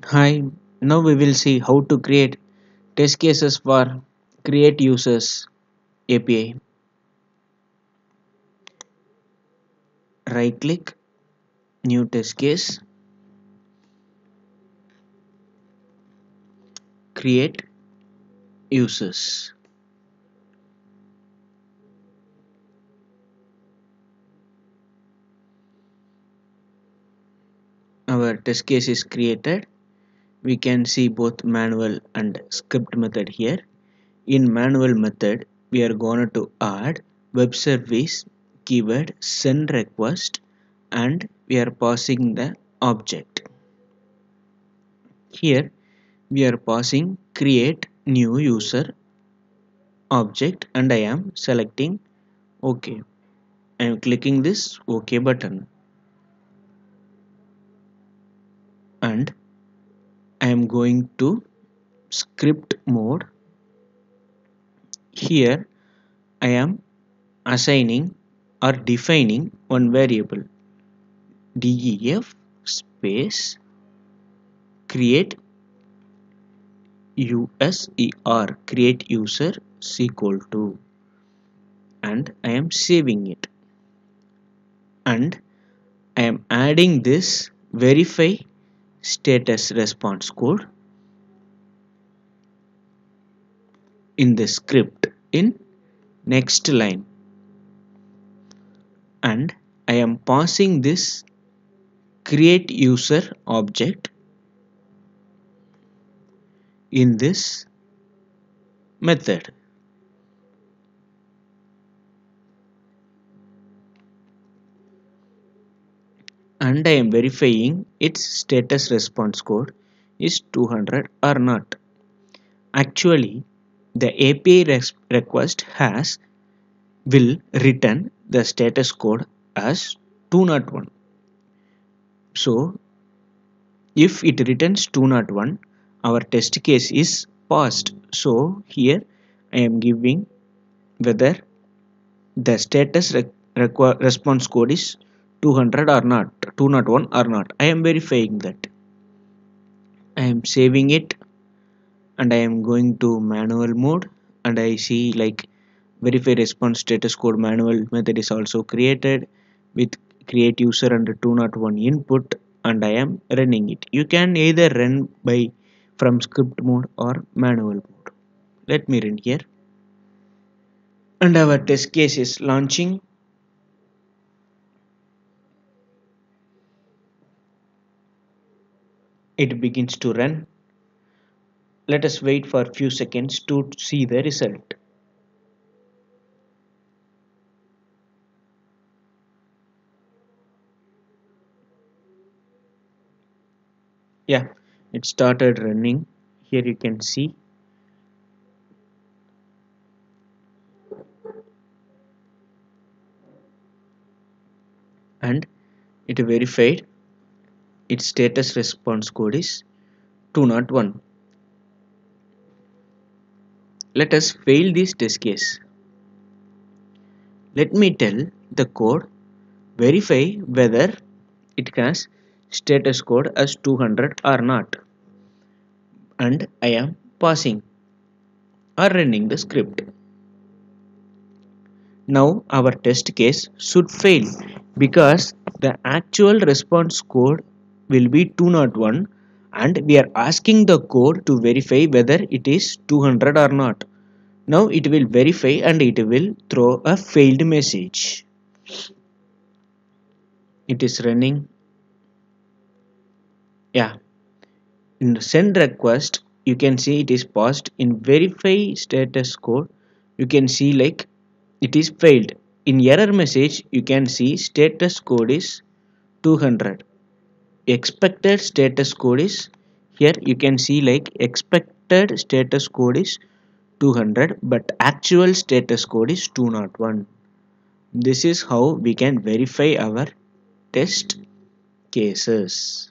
Hi, now we will see how to create test cases for create users API. Right click, new test case, create users. Our test case is created. We can see both manual and script method here. In manual method, we are going to add web service keyword send request and we are passing the object. Here we are passing create new user object and I am selecting OK. I am clicking this OK button and I am going to script mode. Here I am assigning or defining one variable def space create user create user is equal to and I am saving it and I am adding this verify status response code in the script in next line and I am passing this create user object in this method and I am verifying its status response code is 200 or not. Actually, the API request has will return the status code as 201. So if it returns 201, our test case is passed. So here I am giving whether the status response code is 200 or not, 201 or not. I am verifying that. I am saving it and I am going to manual mode and I see like verify response status code manual method is also created with create user and 201 input and I am running it. You can either run by from script mode or manual mode. Let me run here and our test case is launching. It begins to run. Let us wait for a few seconds to see the result. Yeah, it started running. Here you can see and it verified its status response code is 201. Let us fail this test case. Let me tell the code verify whether it has status code as 200 or not and I am passing or running the script. Now our test case should fail because the actual response code will be 201 and we are asking the code to verify whether it is 200 or not. Now it will verify and it will throw a failed message. It is running. Yeah, in send request you can see it is passed. In verify status code you can see like it is failed. In error message you can see status code is 200. Expected status code is here you can see like expected status code is 200 but actual status code is 201. This is how we can verify our test cases.